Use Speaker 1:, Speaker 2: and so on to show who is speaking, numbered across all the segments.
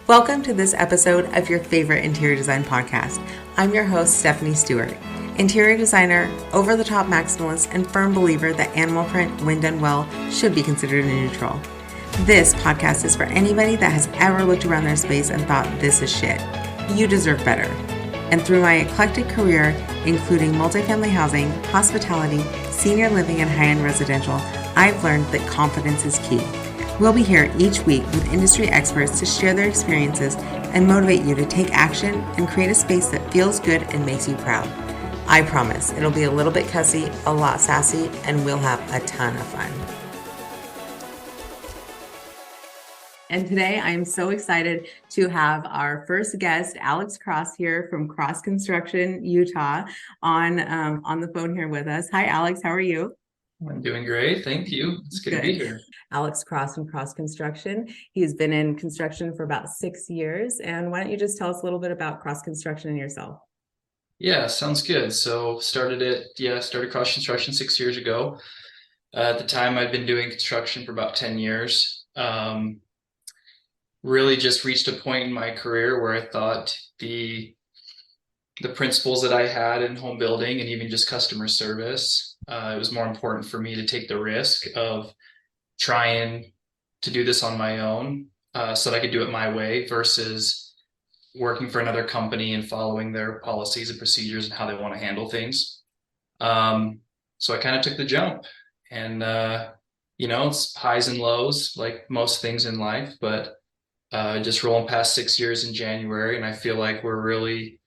Speaker 1: Welcome to this episode of your favorite interior design podcast. I'm your host, Stephanie Stuart, interior designer, over-the-top maximalist, and firm believer that animal print, when done well, should be considered a neutral. This podcast is for anybody that has ever looked around their space and thought, this is shit. You deserve better. And through my eclectic career, including multifamily housing, hospitality, senior living, and high-end residential, I've learned that confidence is key. We'll be here each week with industry experts to share their experiences and motivate you to take action and create a space that feels good and makes you proud. I promise it'll be a little bit cussy, a lot sassy, and we'll have a ton of fun. And today I'm so excited to have our first guest, Alex Cross, here from Cross Construction, Utah, on the phone here with us. Hi, Alex. How are you?
Speaker 2: I'm doing great. Thank you. It's good to be here.
Speaker 1: Alex Cross from Cross Construction. He's been in construction for about 6 years. And why don't you just tell us a little bit about Cross Construction and yourself?
Speaker 2: Yeah, sounds good. So started Cross Construction 6 years ago. At the time, I'd been doing construction for about 10 years. Really just reached a point in my career where I thought the principles that I had in home building and even just customer service, it was more important for me to take the risk of trying to do this on my own, so that I could do it my way versus working for another company and following their policies and procedures and how they want to handle things. So I kind of took the jump, and it's highs and lows like most things in life, but just rolling past 6 years in January, and I feel like we're really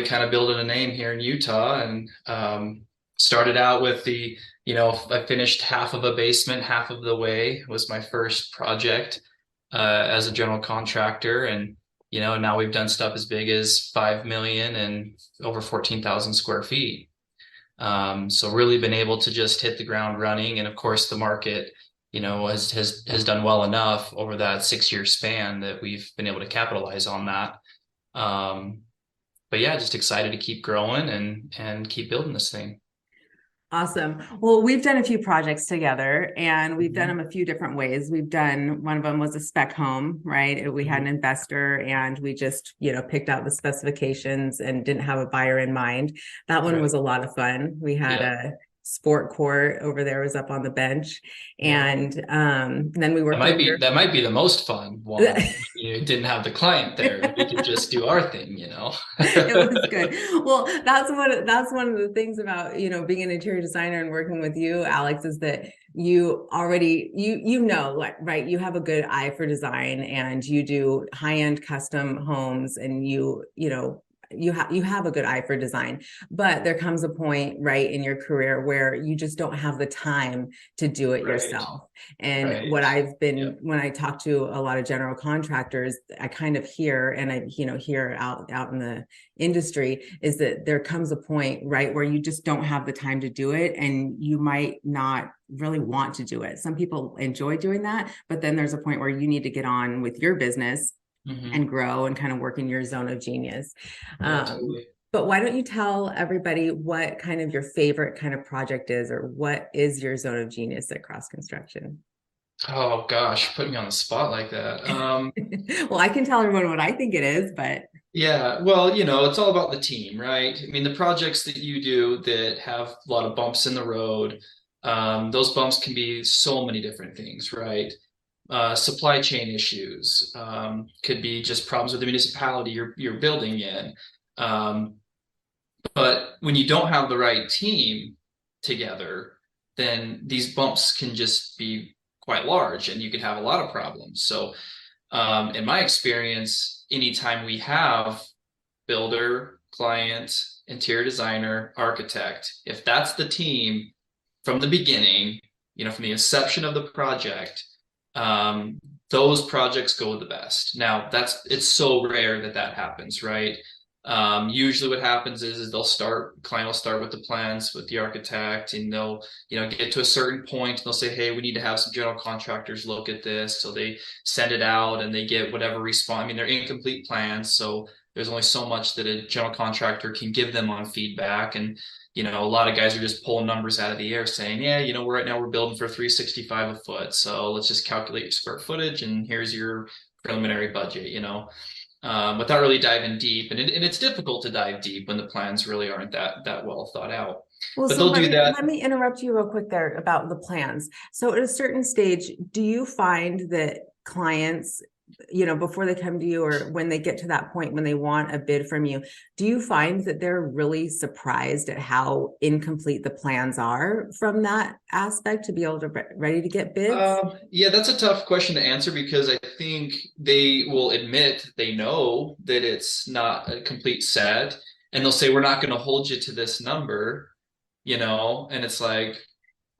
Speaker 2: kind of building a name here in Utah. And started out with I finished half of a basement, half of the way. It was my first project as a general contractor. And, now we've done stuff as big as 5 million and over 14,000 square feet. So really been able to just hit the ground running. And of course, the market, has done well enough over that 6 year span that we've been able to capitalize on that. But yeah, just excited to keep growing and keep building this thing.
Speaker 1: Awesome. Well, we've done a few projects together, and we've done them a few different ways. One of them was a spec home, right? We had an investor, and we just, picked out the specifications and didn't have a buyer in mind. That one was a lot of fun. We had a sport court over there, was up on the bench, and then we worked.
Speaker 2: That might be the most fun one. You didn't have the client there. We could just do our thing,
Speaker 1: It was good. Well, that's one of the things about being an interior designer and working with you, Alex, is that you already right, you have a good eye for design, and you do high-end custom homes, and you have a good eye for design, but there comes a point, right, in your career where you just don't have the time to do it yourself. And what I've been, when I talk to a lot of general contractors, I kind of hear, and I, hear out in the industry, is that there comes a point, right, where you just don't have the time to do it, and you might not really want to do it. Some people enjoy doing that, but then there's a point where you need to get on with your business and grow and kind of work in your zone of genius.
Speaker 2: Totally.
Speaker 1: But why don't you tell everybody what kind of your favorite kind of project is, or what is your zone of genius at Cross Construction?
Speaker 2: Oh gosh, put me on the spot like that.
Speaker 1: Well, I can tell everyone what I think it is, but
Speaker 2: Yeah, well, it's all about the team, right? I mean, the projects that you do that have a lot of bumps in the road, those bumps can be so many different things, right? Supply chain issues, could be just problems with the municipality you're building in. But when you don't have the right team together, then these bumps can just be quite large, and you could have a lot of problems. So in my experience, anytime we have builder, client, interior designer, architect, if that's the team from the beginning, from the inception of the project, those projects go the best. Now it's so rare that happens, right? Usually what happens is client will start with the plans with the architect, and they'll, get to a certain point, and they'll say, hey, we need to have some general contractors look at this. So they send it out, and they get whatever response. I mean, they're incomplete plans, so there's only so much that a general contractor can give them on feedback. And a lot of guys are just pulling numbers out of the air saying, yeah, right now we're building for 365 a foot. So let's just calculate your square footage, and here's your preliminary budget, without really diving deep. And it's difficult to dive deep when the plans really aren't that well thought out.
Speaker 1: Well,
Speaker 2: But
Speaker 1: so
Speaker 2: they'll do that.
Speaker 1: let me interrupt you real quick there about the plans. So at a certain stage, do you find that clients, before they come to you or when they get to that point when they want a bid from you, do you find that they're really surprised at how incomplete the plans are from that aspect to be able to ready to get bids?
Speaker 2: Yeah, that's a tough question to answer because I think they will admit they know that it's not a complete set, and they'll say, "We're not going to hold you to this number," and it's like,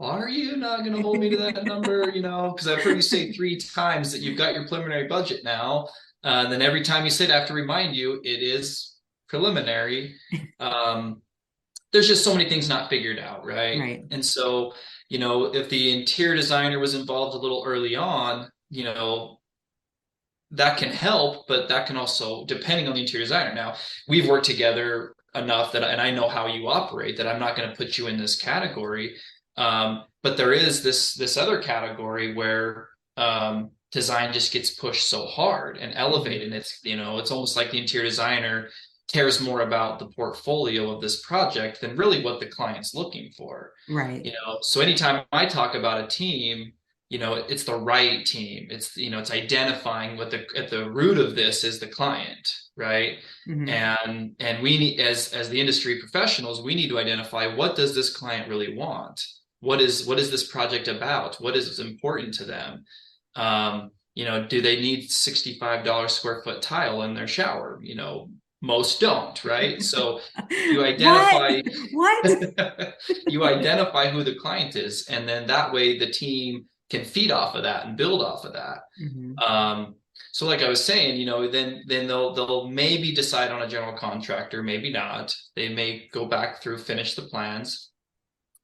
Speaker 2: are you not going to hold me to that number? Because I've heard you say 3 times that you've got your preliminary budget now. And then every time you say it, I have to remind you it is preliminary. There's just so many things not figured out, right?
Speaker 1: Right.
Speaker 2: And so, if the interior designer was involved a little early on, that can help, but that can also, depending on the interior designer. Now, we've worked together enough and I know how you operate, that I'm not going to put you in this category. But there is this other category where design just gets pushed so hard and elevated. And it's almost like the interior designer cares more about the portfolio of this project than really what the client's looking for.
Speaker 1: Right.
Speaker 2: So anytime I talk about a team, it's the right team. It's identifying what at the root of this is the client, right?
Speaker 1: Mm-hmm.
Speaker 2: And we need, as the industry professionals, we need to identify, what does this client really want? What is this project about? What is important to them? Do they need $65 square foot tile in their shower? Most don't, right? So you identify
Speaker 1: what?
Speaker 2: you identify who the client is, and then that way the team can feed off of that and build off of that.
Speaker 1: Mm-hmm.
Speaker 2: So like I was saying, then they'll maybe decide on a general contractor, maybe not. They may go back through, finish the plans,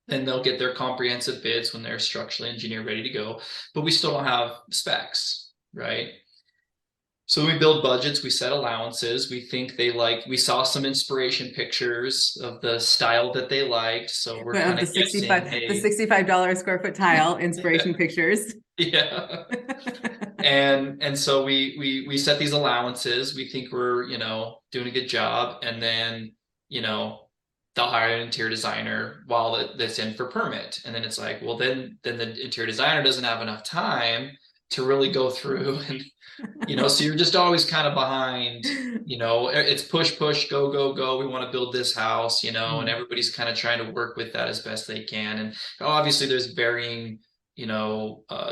Speaker 2: then they'll get their comprehensive bids when they're structurally engineered, ready to go. But we still don't have specs, right? So we build budgets, we set allowances. We saw some inspiration pictures of the style that they liked. So we're kind of guessing,
Speaker 1: the $65 square foot tile inspiration pictures.
Speaker 2: Yeah. And so we set these allowances. We think we're, doing a good job. And then, they'll hire an interior designer while that's in for permit. And then it's like, well, then the interior designer doesn't have enough time to really go through and, so you're just always kind of behind, it's push, go, go, go. We want to build this house, and everybody's kind of trying to work with that as best they can. And obviously there's varying,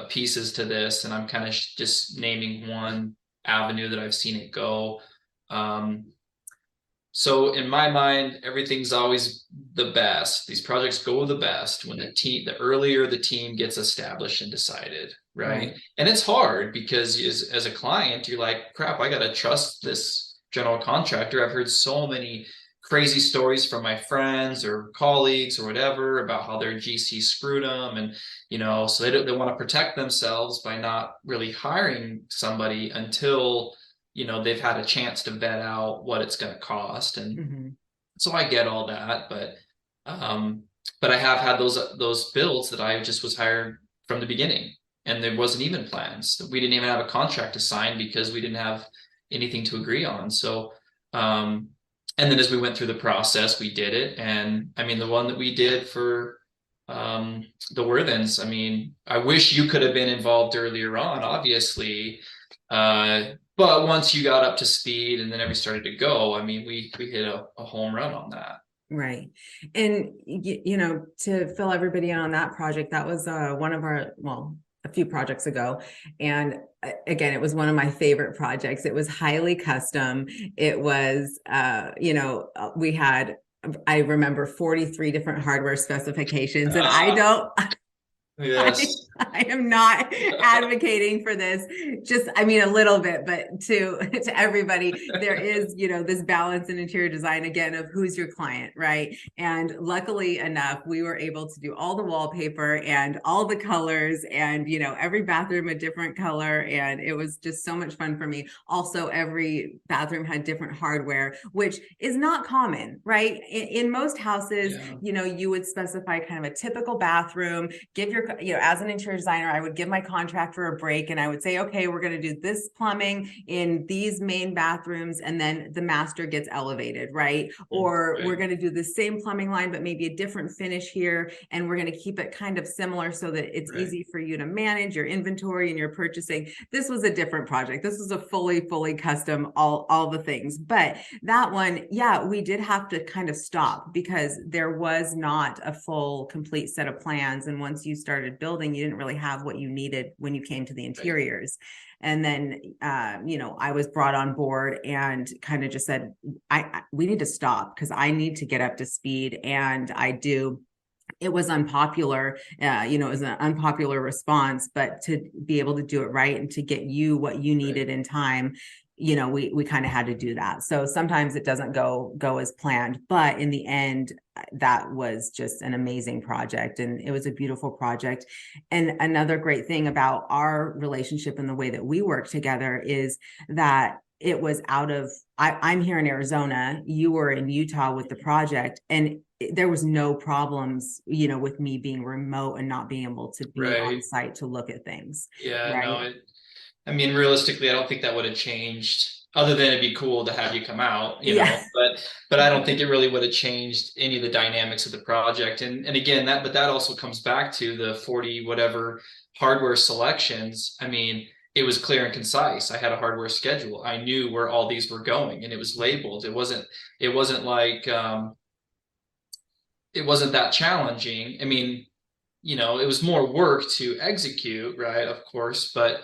Speaker 2: pieces to this. And I'm kind of just naming one avenue that I've seen it go. So in my mind, everything's always the best. These projects go the best when the earlier the team gets established and decided, right? And it's hard because as a client, you're like, crap, I got to trust this general contractor. I've heard so many crazy stories from my friends or colleagues or whatever about how their GC screwed them. And, so they want to protect themselves by not really hiring somebody until they've had a chance to vet out what it's going to cost. And so I get all that, but I have had those builds that I just was hired from the beginning, and there wasn't even plans. We didn't even have a contract to sign because we didn't have anything to agree on. So, and then as we went through the process, we did it. And I mean, the one that we did for the Worthens, I mean, I wish you could have been involved earlier on, obviously. But once you got up to speed and then everything started to go, I mean, we hit a home run on that.
Speaker 1: Right. And, to fill everybody in on that project, that was one of our, a few projects ago. And again, it was one of my favorite projects. It was highly custom. It was, we had, I remember 43 different hardware specifications, and I don't,
Speaker 2: Yes.
Speaker 1: I am not advocating for this. Just, I mean, a little bit, but to everybody, there is, this balance in interior design, again, of who's your client, right? And luckily enough, we were able to do all the wallpaper and all the colors and, every bathroom a different color. And it was just so much fun for me. Also, every bathroom had different hardware, which is not common, right? In most houses, you would specify kind of a typical bathroom, give your, as an interior interior designer, I would give my contractor a break and I would say, okay, we're going to do this plumbing in these main bathrooms, and then the master gets elevated, right? Or we're going to do the same plumbing line, but maybe a different finish here. And we're going to keep it kind of similar so that it's easy for you to manage your inventory and your purchasing. This was a different project. This was a fully custom, all the things. But that one, yeah, we did have to kind of stop because there was not a full, complete set of plans. And once you started building, you didn't really have what you needed when you came to the interiors. And then, I was brought on board and kind of just said, we need to stop because I need to get up to speed. And I do. It was unpopular, it was an unpopular response, but to be able to do it right and to get you what you needed in time, we kind of had to do that. So sometimes it doesn't go as planned, but in the end, that was just an amazing project. And it was a beautiful project. And another great thing about our relationship and the way that we work together is that it was I'm here in Arizona, you were in Utah with the project, and there was no problems, with me being remote and not being able to be on site to look at things.
Speaker 2: Yeah,
Speaker 1: right?
Speaker 2: no, realistically, I don't think that would have changed, other than it'd be cool to have you come out, but I don't think it really would have changed any of the dynamics of the project. And again, that also comes back to the 40 whatever hardware selections. It was clear and concise. I had a hardware schedule. I knew where all these were going, and it was labeled. It wasn't like it wasn't that challenging. It was more work to execute, right? Of course, but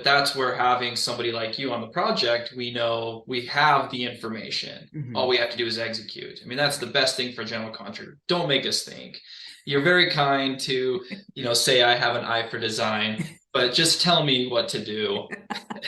Speaker 2: that's where having somebody like you on the project, we know we have the information. Mm-hmm. All we have to do is execute. That's the best thing for a general contractor. Don't make us think. You're very kind to, say I have an eye for design, but just tell me what to do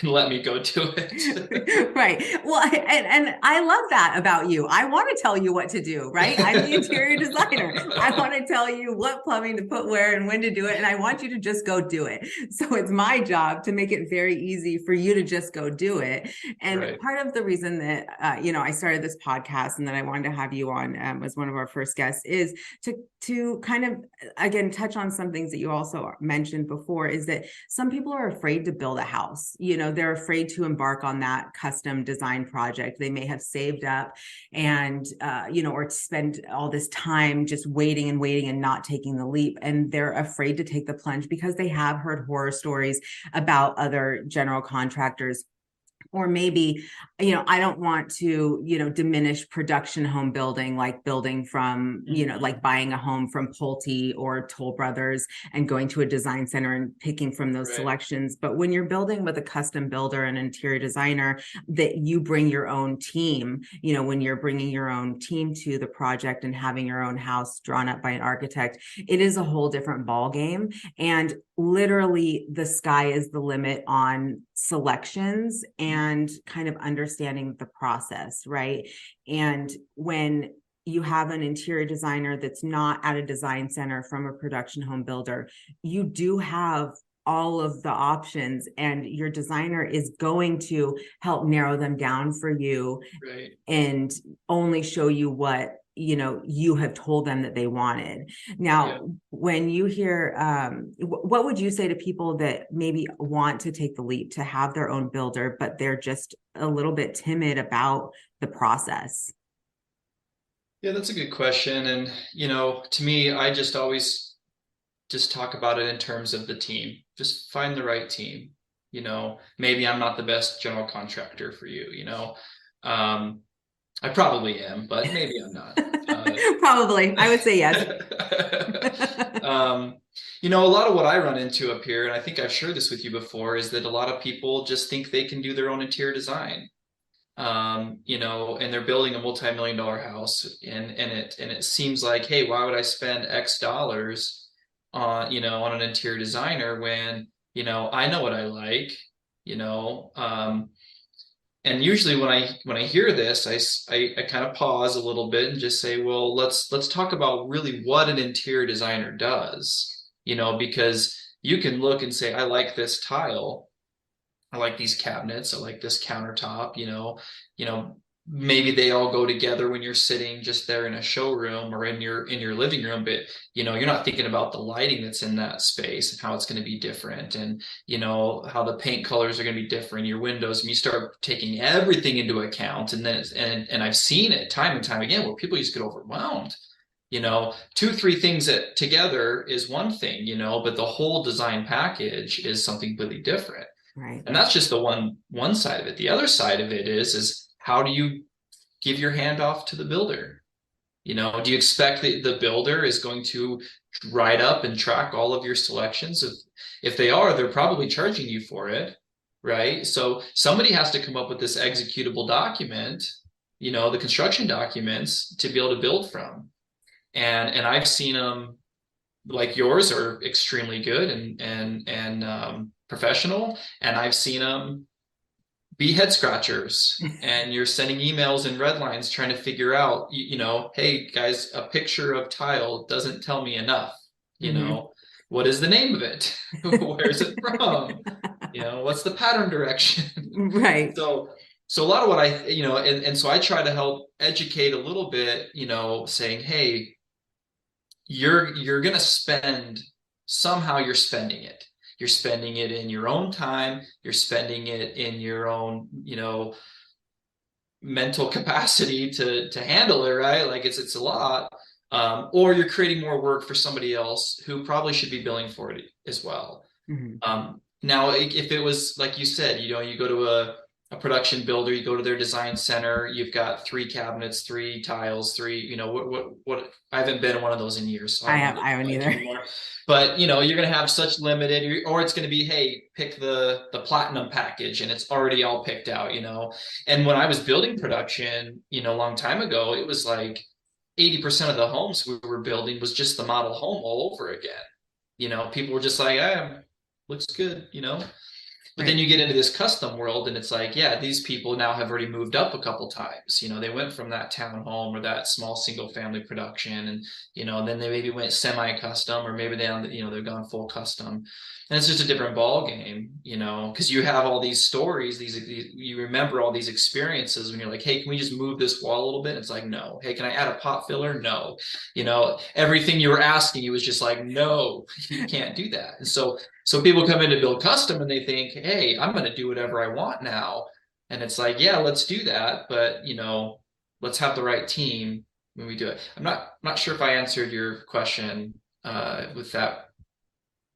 Speaker 2: and let me go do it.
Speaker 1: Right. Well, and I love that about you. I want to tell you what to do, right? I'm the interior designer. I want to tell you what plumbing to put where and when to do it. And I want you to just go do it. So it's my job to make it very easy for you to just go do it. And part of the reason that, I started this podcast and that I wanted to have you on as one of our first guests is to kind of, again, touch on some things that you also mentioned before, is that some people are afraid to build a house. They're afraid to embark on that custom design project. They may have saved up and, or spend all this time just waiting and not taking the leap. And they're afraid to take the plunge because they have heard horror stories about other general contractors. Or maybe, I don't want to, diminish production home building, like building from, like buying a home from Pulte or Toll Brothers and going to a design center and picking from those selections. But when you're building with a custom builder and interior designer, that you bring your own team, when you're bringing your own team to the project and having your own house drawn up by an architect, it is a whole different ball game. And literally the sky is the limit on selections and kind of understanding the process, right? And when you have an interior designer that's not at a design center from a production home builder, you do have all of the options, and your designer is going to help narrow them down for you and only show you what you have told them that they wanted. Now, when you hear, what would you say to people that maybe want to take the leap to have their own builder, but they're just a little bit timid about the process?
Speaker 2: Yeah, that's a good question. And, to me, I just always just talk about it in terms of the team. Just find the right team. Maybe I'm not the best general contractor for you, I probably am, but maybe I'm not.
Speaker 1: Probably. I would say yes.
Speaker 2: A lot of what I run into up here, and I think I've shared this with you before, is that a lot of people just think they can do their own interior design. And they're building a multi-million-dollar house, and it seems like, hey, why would I spend X dollars on an interior designer when, I know what I like, and usually when I hear this, I kind of pause a little bit and just say, well, let's talk about really what an interior designer does, because you can look and say, I like this tile, I like these cabinets, I like this countertop, maybe they all go together when you're sitting just there in a showroom or in your living room, but you're not thinking about the lighting that's in that space and how it's going to be different, and how the paint colors are going to be different, your windows, and you start taking everything into account. And then and I've seen it time and time again where people just get overwhelmed. Two, three things that together is one thing, but the whole design package is something completely different.
Speaker 1: Right.
Speaker 2: And that's just the one side of it. The other side of it is how do you give your hand off to the builder? Do you expect that the builder is going to write up and track all of your selections? If they are, they're probably charging you for it, right? So somebody has to come up with this executable document, the construction documents to be able to build from. And I've seen them, like yours, are extremely good and professional, and I've seen them be head scratchers, and you're sending emails and red lines trying to figure out, hey guys, a picture of tile doesn't tell me enough. What is the name of it? Where's it from? What's the pattern direction?
Speaker 1: Right.
Speaker 2: So a lot of what and so I try to help educate a little bit, saying, hey, you're going to somehow you're spending it. You're spending it in your own time. You're spending it in your own, mental capacity to handle it, right? Like it's a lot. Or you're creating more work for somebody else who probably should be billing for it as well. Now, if it was like you said, you go to a production builder, you go to their design center, you've got 3 cabinets, 3 tiles, 3, what I haven't been in one of those in years, so
Speaker 1: I haven't either.
Speaker 2: Anymore. But you're going to have such limited, or it's going to be, hey, pick the platinum package, and it's already all picked out. And when I was building production, a long time ago, it was like 80% of the homes we were building was just the model home all over again. People were just like, looks good. But then you get into this custom world, and it's like, yeah, these people now have already moved up a couple times. They went from that townhome or that small single family production, and then they maybe went semi-custom, or maybe they've gone full custom, and it's just a different ball game. Because you have all these stories, these you remember all these experiences when you're like, hey, can we just move this wall a little bit? It's like, no. Hey, can I add a pot filler? No. Everything you were asking, you was just like, no, you can't do that. And so people come in to build custom and they think, hey, I'm going to do whatever I want now. And it's like, yeah, let's do that. But, let's have the right team when we do it. I'm not sure if I answered your question with that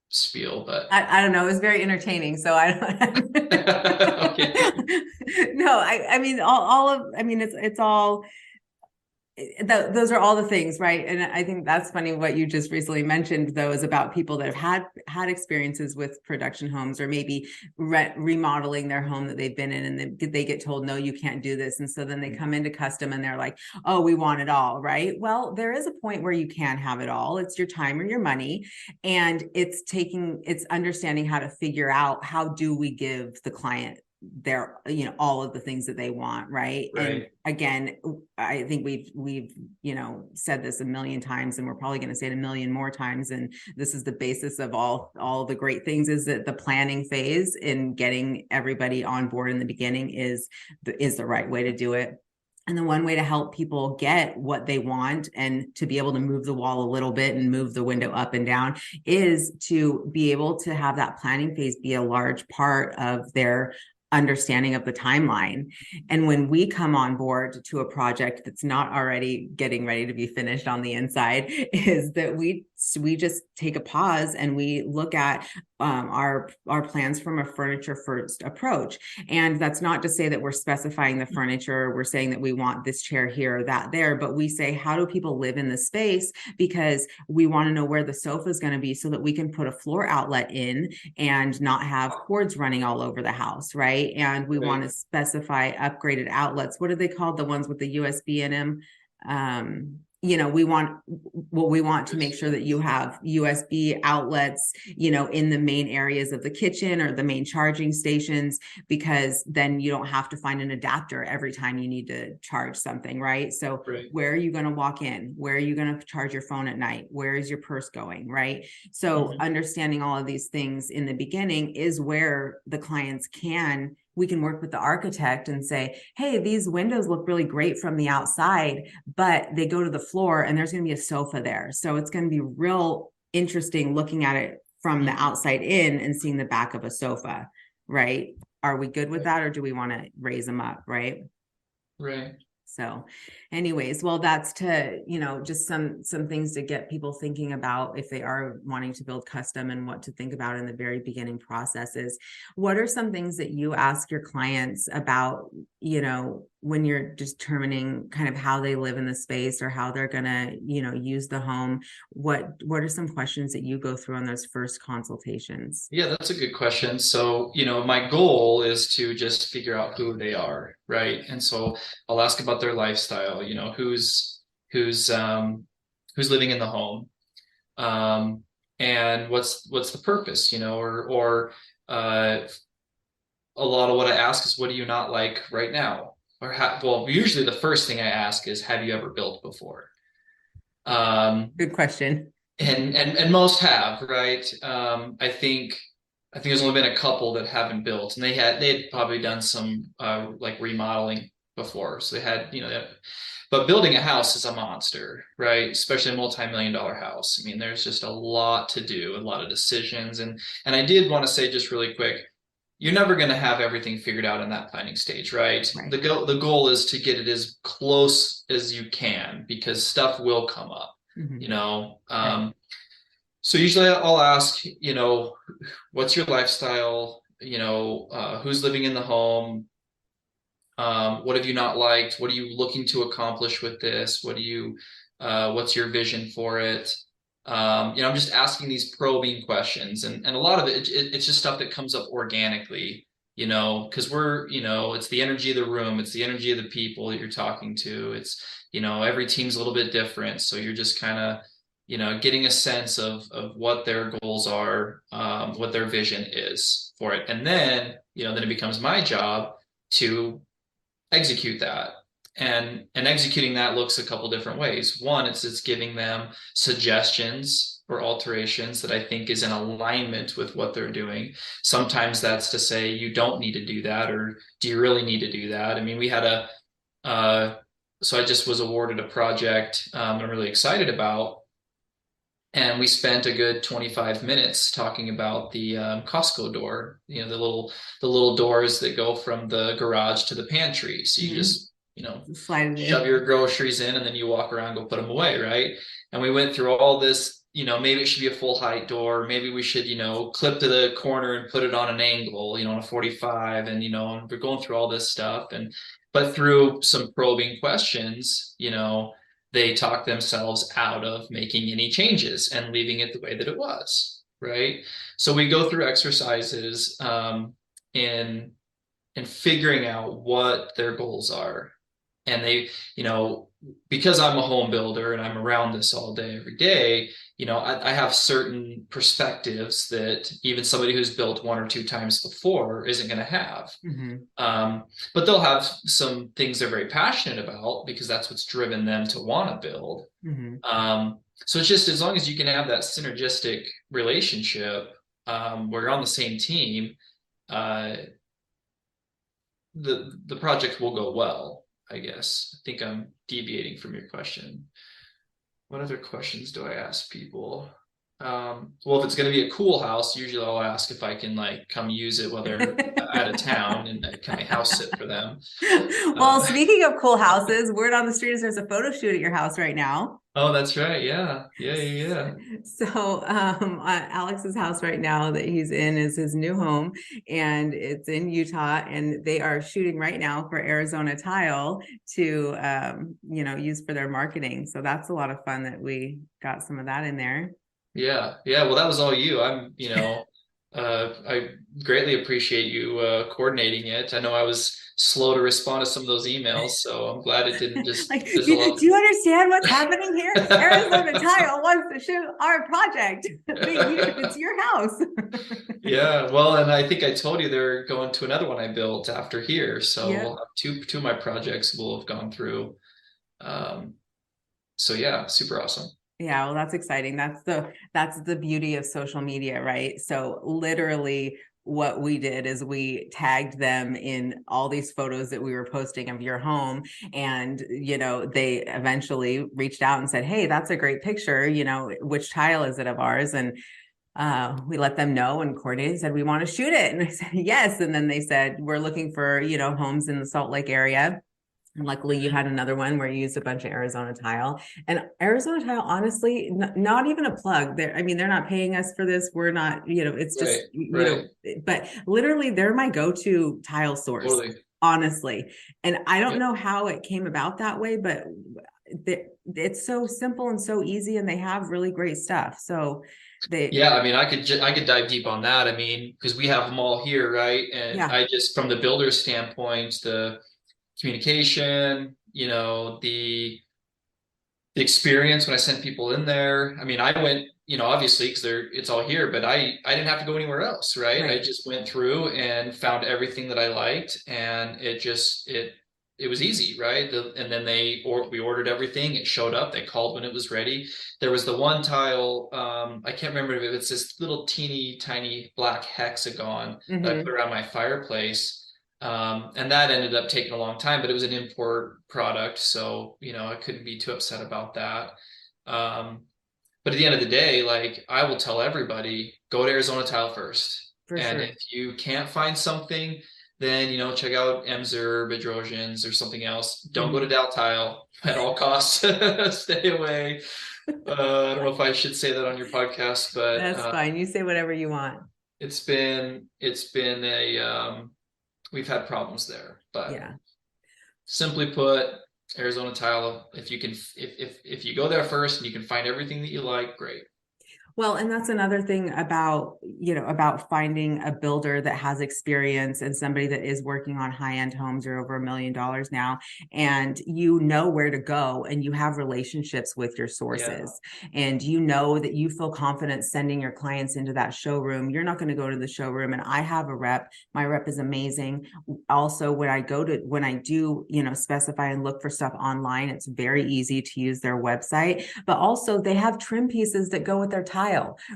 Speaker 2: spiel, but
Speaker 1: I don't know. It was very entertaining. So I don't.
Speaker 2: Okay.
Speaker 1: No, I mean, it's all, those are all the things, right? And I think that's funny. What you just recently mentioned, though, is about people that have had experiences with production homes, or maybe remodeling their home that they've been in, and they get told, no, you can't do this. And so then they come into custom and they're like, oh, we want it all, right? Well, there is a point where you can have it all. It's your time or your money. And it's understanding how to figure out, how do we give the client their all of the things that they want, right? And again, I think we've said this a million times, and we're probably going to say it a million more times, and this is the basis of all the great things, is that the planning phase in getting everybody on board in the beginning is the right way to do it. And the one way to help people get what they want and to be able to move the wall a little bit and move the window up and down is to be able to have that planning phase be a large part of their understanding of the timeline. And when we come on board to a project that's not already getting ready to be finished on the inside, is that we just take a pause and we look at our plans from a furniture first approach. And that's not to say that we're specifying the furniture, we're saying that we want this chair here or that there, but we say, how do people live in the space? Because we want to know where the sofa is going to be so that we can put a floor outlet in and not have cords running all over the house, right? And we want to specify upgraded outlets. What are they called? The ones with the USB in them? We want to make sure that you have USB outlets, in the main areas of the kitchen or the main charging stations, because then you don't have to find an adapter every time you need to charge something, right? So where are you going to walk in? Where are you going to charge your phone at night? Where is your purse going, right? So understanding all of these things in the beginning is where the clients can we can work with the architect and say, hey, these windows look really great from the outside, but they go to the floor and there's going to be a sofa there. So it's going to be real interesting looking at it from the outside in and seeing the back of a sofa, right? Are we good with that, or do we want to raise them up, right?
Speaker 2: Right.
Speaker 1: So anyways, well, that's to, just some things to get people thinking about if they are wanting to build custom, and what to think about in the very beginning processes. What are some things that you ask your clients about, when you're determining kind of how they live in the space or how they're going to, use the home? What are some questions that you go through on those first consultations?
Speaker 2: Yeah, that's a good question. So, my goal is to just figure out who they are, right? And so I'll ask about their lifestyle, who's living in the home, um, and what's the purpose, or a lot of what I ask is, what do you not like right now? Well, usually the first thing I ask is, have you ever built before?
Speaker 1: Good question.
Speaker 2: And most have, right? I think there's only been a couple that haven't built, and they had probably done some like remodeling before, so they had, but building a house is a monster, right? Especially a multi-million-dollar house. I mean, there's just a lot to do, a lot of decisions, and I did want to say just really quick, you're never going to have everything figured out in that planning stage, right?
Speaker 1: Right.
Speaker 2: The goal is to get it as close as you can, because stuff will come up.
Speaker 1: Right.
Speaker 2: So usually I'll ask, what's your lifestyle? Who's living in the home? What have you not liked? What are you looking to accomplish with this? What's your vision for it? I'm just asking these probing questions, and a lot of it's just stuff that comes up organically, because it's the energy of the room, it's the energy of the people that you're talking to. It's, every team's a little bit different. So you're just kind of, getting a sense of what their goals are, what their vision is for it. And then it becomes my job to execute that. And executing that looks a couple different ways. One, it's giving them suggestions or alterations that I think is in alignment with what they're doing. Sometimes that's to say, you don't need to do that, or do you really need to do that? I mean, we had so I just was awarded a project I'm really excited about. And we spent a good 25 minutes talking about the Costco door, the little doors that go from the garage to the pantry. So you just,
Speaker 1: Slide it
Speaker 2: shove
Speaker 1: in.
Speaker 2: your groceries in, and then you walk around, go put them away, right? And we went through all this, maybe it should be a full height door. Maybe we should, clip to the corner and put it on an angle, on a 45. And, and we're going through all this stuff. But through some probing questions, they talk themselves out of making any changes and leaving it the way that it was, right? So we go through exercises in figuring out what their goals are. And they, because I'm a home builder and I'm around this all day, every day, I have certain perspectives that even somebody who's built one or two times before isn't going to have. But they'll have some things they're very passionate about, because that's what's driven them to want to build. So it's just, as long as you can have that synergistic relationship, where you're on the same team, the project will go well, I guess. I think I'm deviating from your question. What other questions do I ask people? Well, if it's going to be a cool house, usually I'll ask if I can come use it while they're out of town, and can I house sit for them?
Speaker 1: Well, speaking of cool houses, word on the street is there's a photo shoot at your house right now.
Speaker 2: Oh, that's right. Yeah.
Speaker 1: So, Alex's house right now that he's in is his new home, and it's in Utah, and they are shooting right now for Arizona Tile to, use for their marketing. So that's a lot of fun that we got some of that in there.
Speaker 2: Yeah. Well, that was all you. I greatly appreciate you coordinating it. I know I was slow to respond to some of those emails, so I'm glad it didn't just fizzle up.
Speaker 1: Do you understand what's happening here? Arizona Tile wants to shoot our project. It's your house.
Speaker 2: Yeah, well, and I think I told you they're going to another one I built after here, so
Speaker 1: Yep.
Speaker 2: we'll have two of my projects will have gone through. So yeah, super awesome.
Speaker 1: Yeah, well, that's exciting. That's the beauty of social media, right? So literally what we did is we tagged them in all these photos that we were posting of your home. And, they eventually reached out and said, hey, that's a great picture. Which tile is it of ours? And we let them know and coordinated, said, we want to shoot it. And I said, yes. And then they said, we're looking for, homes in the Salt Lake area. And luckily you had another one where you used a bunch of Arizona tile. And Arizona tile, honestly, not even a plug. They're not paying us for this. We're not, it's just, but literally they're my go-to tile source, totally. Honestly. And I don't know how it came about that way, but it's so simple and so easy, and they have really great stuff. So
Speaker 2: I could dive deep on that. Because we have them all here, right? And I just, from the builder standpoint, the communication, the experience when I sent people in there. I went, obviously because it's all here, but I didn't have to go anywhere else, right? I just went through and found everything that I liked, and it was easy, right? And then we ordered everything. It showed up. They called when it was ready. There was the one tile, I can't remember if it's this little teeny tiny black hexagon that I put around my fireplace. And that ended up taking a long time, but it was an import product. So, I couldn't be too upset about that. But at the end of the day, like, I will tell everybody, go to Arizona Tile first. And if you can't find something, then, check out Emser, Bedrosians, or something else. Don't go to Dow Tile at all costs. Stay away. I don't know if I should say that on your podcast, but
Speaker 1: that's fine. You say whatever you want.
Speaker 2: It's been we've had problems there, but simply put, Arizona Tile, if you go there first and you can find everything that you like, great.
Speaker 1: Well, and that's another thing about, about finding a builder that has experience and somebody that is working on high-end homes or over $1 million now, and where to go, and you have relationships with your sources, and that you feel confident sending your clients into that showroom. You're not going to go to the showroom, and I have a rep. My rep is amazing. Also, when I do, specify and look for stuff online, it's very easy to use their website, but also they have trim pieces that go with their tile.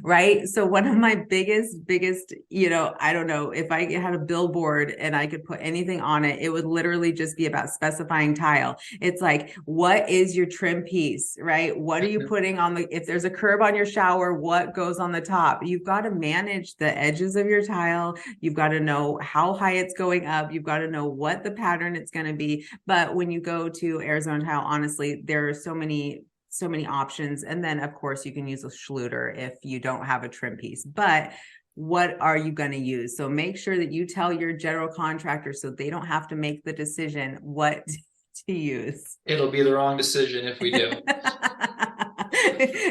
Speaker 1: Right. So one of my biggest, I don't know, if I had a billboard and I could put anything on it, it would literally just be about specifying tile. It's like, what is your trim piece, right? What are you putting on if there's a curb on your shower, what goes on the top? You've got to manage the edges of your tile. You've got to know how high it's going up. You've got to know what the pattern it's going to be. But when you go to Arizona Tile, honestly, there are so many options. And then of course you can use a Schluter if you don't have a trim piece, but what are you going to use? So make sure that you tell your general contractor so they don't have to make the decision what to use.
Speaker 2: It'll be the wrong decision if we do.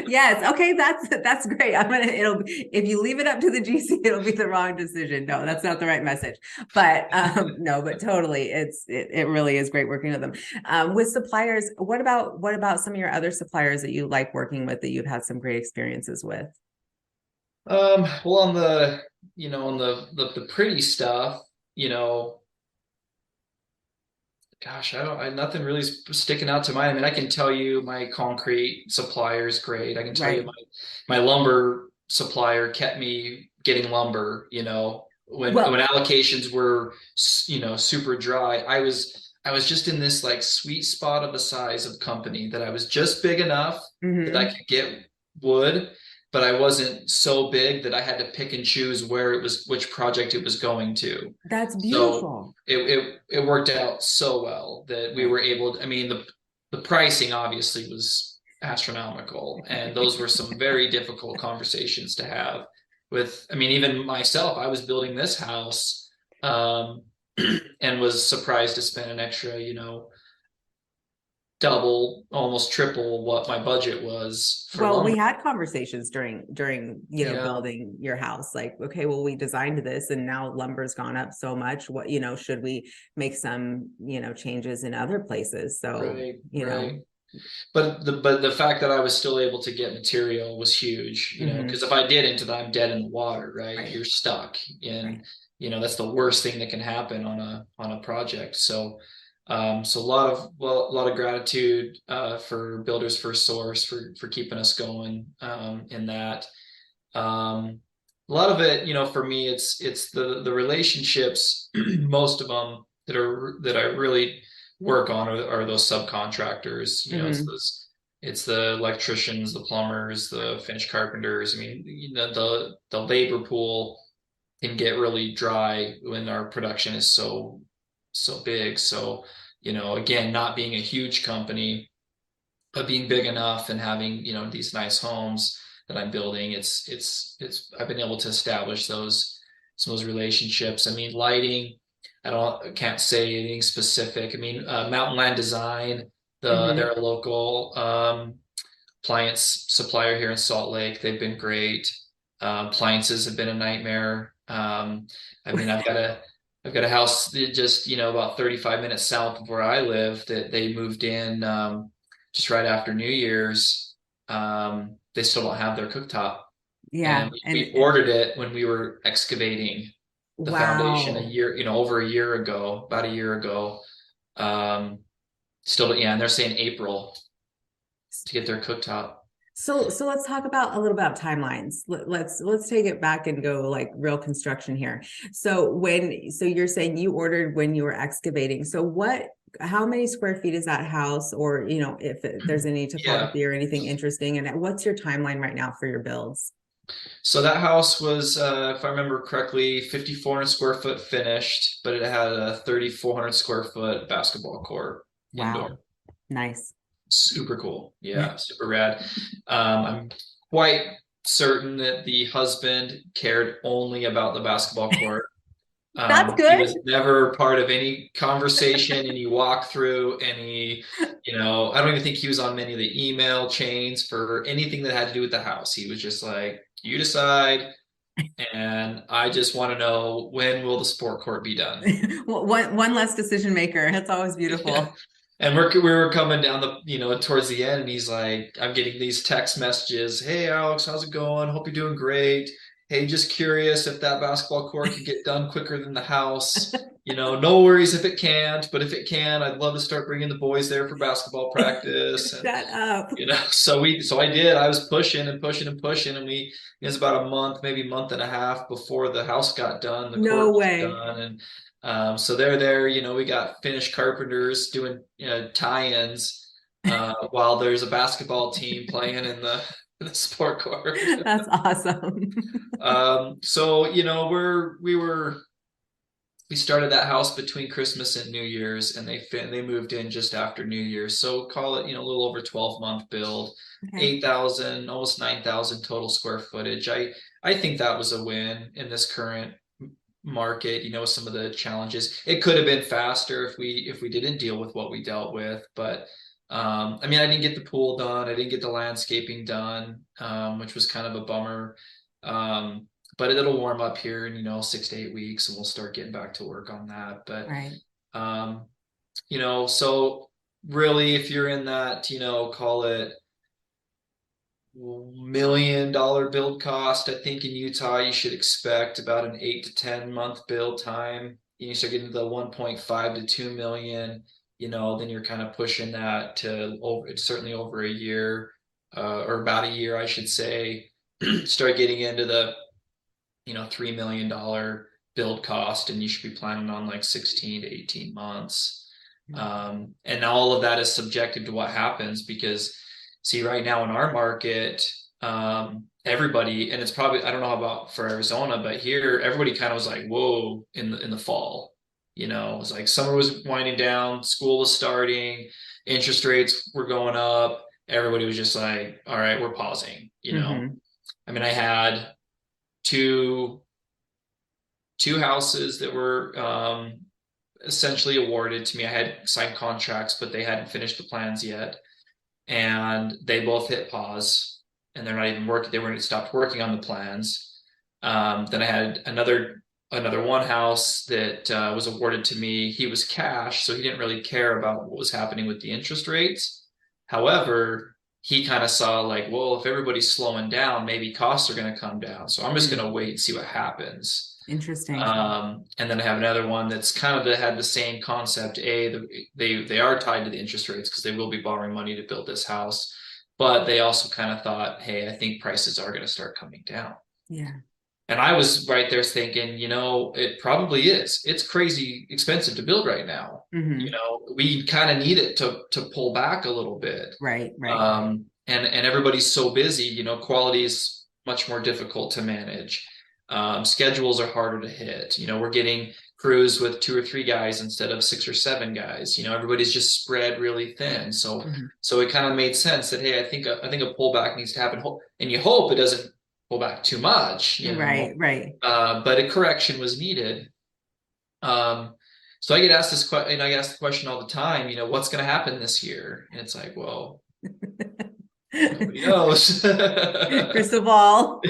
Speaker 1: Yes. Okay. That's great. If you leave it up to the GC, it'll be the wrong decision. No, that's not the right message, but no, but totally. It really is great working with them. With suppliers, what about some of your other suppliers that you like working with that you've had some great experiences with?
Speaker 2: Well, on the pretty stuff, gosh, nothing really sticking out to mind. I can tell you my concrete supplier is great. I can tell you my lumber supplier kept me getting lumber, when allocations were, super dry. I was just in this like sweet spot of a size of company that I was just big enough that I could get wood, but I wasn't so big that I had to pick and choose which project it was going to.
Speaker 1: That's beautiful.
Speaker 2: So it worked out so well that we were able to, the pricing obviously was astronomical, and those were some very difficult conversations to have with, even myself. I was building this house, and was surprised to spend an extra, double, almost triple what my budget was for lumber.
Speaker 1: We had conversations during building your house, like, okay, well, we designed this and now lumber's gone up so much. What, should we make some, changes in other places? So,
Speaker 2: right. But the fact that I was still able to get material was huge, because if I didn't, I'm dead in the water, right? You're stuck, and that's the worst thing that can happen on a project. So a lot of gratitude for Builders First Source for keeping us going in that. a lot of it, for me, it's the relationships. Most of them that I really work on are those subcontractors.
Speaker 1: Hmm.
Speaker 2: It's the electricians, the plumbers, the finish carpenters. I mean, the labor pool can get really dry when our production is so big. So, again, not being a huge company, but being big enough and having, these nice homes that I'm building, it's I've been able to establish some of those relationships. I mean, lighting, I can't say anything specific. I mean, Mountain Land Design,
Speaker 1: Hmm.
Speaker 2: they're a local appliance supplier here in Salt Lake. They've been great. Appliances have been a nightmare. I mean, I've got a house that just, about 35 minutes south of where I live that they moved in just right after New Year's. They still don't have their cooktop. And
Speaker 1: Yeah.
Speaker 2: we ordered it when we were excavating the foundation a
Speaker 1: Wow.
Speaker 2: year, over a year ago, about a year ago. Um, Still, yeah, and they're saying April to get their cooktop.
Speaker 1: So let's talk about a little about timelines. Let's take it back and go like real construction here. So you're saying you ordered when you were excavating. So how many square feet is that house, or if there's any
Speaker 2: Yeah.
Speaker 1: topography or anything interesting, and what's your timeline right now for your builds?
Speaker 2: So that house was, if I remember correctly, 5,400 square foot finished, but it had a 3,400 square foot basketball court indoor.
Speaker 1: Wow. Nice.
Speaker 2: Super cool. Yeah, super rad. I'm quite certain that the husband cared only about the basketball court.
Speaker 1: That's
Speaker 2: He
Speaker 1: good.
Speaker 2: was never part of any conversation, any walkthrough, I don't even think he was on many of the email chains for anything that had to do with the house. He was just like, you decide, and I just want to know, when will the sport court be done?
Speaker 1: Well, one less decision maker. That's always
Speaker 2: Yeah.
Speaker 1: beautiful.
Speaker 2: And we were coming down towards the end, and he's like, I'm getting these text messages. Hey, Alex, how's it going? Hope you're doing great. Hey, just curious if that basketball court could get done quicker than the house. No worries if it can't, but if it can, I'd love to start bringing the boys there for basketball practice. And,
Speaker 1: Shut up.
Speaker 2: so I did. I was pushing and pushing and pushing, and it was about a month, maybe month and a half before the house got done, the
Speaker 1: No
Speaker 2: court was
Speaker 1: way.
Speaker 2: done, and so they're there. We got Finnish carpenters doing tie-ins while there's a basketball team playing in the sport court.
Speaker 1: That's awesome.
Speaker 2: So we started that house between Christmas and New Year's, and they moved in just after New Year's. So call it a little over 12-month build,
Speaker 1: Okay.
Speaker 2: 8,000, almost 9,000 total square footage. I think that was a win in this current market. Some of the challenges. It could have been faster if we didn't deal with what we dealt with, but I mean, I didn't get the pool done. I didn't get the landscaping done, which was kind of a bummer. Um, but it'll warm up here in 6 to 8 weeks, and we'll start getting back to work on that. But
Speaker 1: Right.
Speaker 2: um, so really, if you're in that, call it $1 million build cost. I think in Utah you should expect about an 8 to 10 month build time. You start getting to the 1.5 to 2 million, then you're kind of pushing that to certainly over a year, or about a year, I should say. Start getting into the $3 million build cost, and you should be planning on like 16 to 18 months. And all of that is subjective to what happens, because see, right now in our market, everybody, and it's probably, I don't know about for Arizona, but here everybody kind of was like, whoa, in the fall. It was like summer was winding down, school was starting, interest rates were going up. Everybody was just like, all right, we're pausing.
Speaker 1: Hmm.
Speaker 2: I mean, I had two houses that were essentially awarded to me. I had signed contracts, but they hadn't finished the plans yet, and they both hit pause, and they're not even working. They weren't stopped working on the plans. Then I had another one house that was awarded to me. He was cash, so he didn't really care about what was happening with the interest rates. However, he kind of saw like, well, if everybody's slowing down, maybe costs are going to come down. So I'm just going to wait and see what happens.
Speaker 1: Interesting.
Speaker 2: And then I have another one that's kind of had the same concept. They are tied to the interest rates because they will be borrowing money to build this house, but they also kind of thought, hey, I think prices are going to start coming down.
Speaker 1: Yeah.
Speaker 2: And I was right there thinking, it probably is. It's crazy expensive to build right now.
Speaker 1: Hmm.
Speaker 2: We kind of need it to pull back a little bit.
Speaker 1: Right, right.
Speaker 2: And everybody's so busy, quality is much more difficult to manage. Schedules are harder to hit. We're getting crews with two or three guys instead of six or seven guys. Everybody's just spread really thin. So
Speaker 1: Hmm.
Speaker 2: so it kind of made sense that, hey, I think a pullback needs to happen, and you hope it doesn't pull back too much.
Speaker 1: Right, right.
Speaker 2: But a correction was needed. So I get asked this question, and I get asked the question all the time, what's going to happen this year? And it's like, well, nobody knows.
Speaker 1: Crystal ball.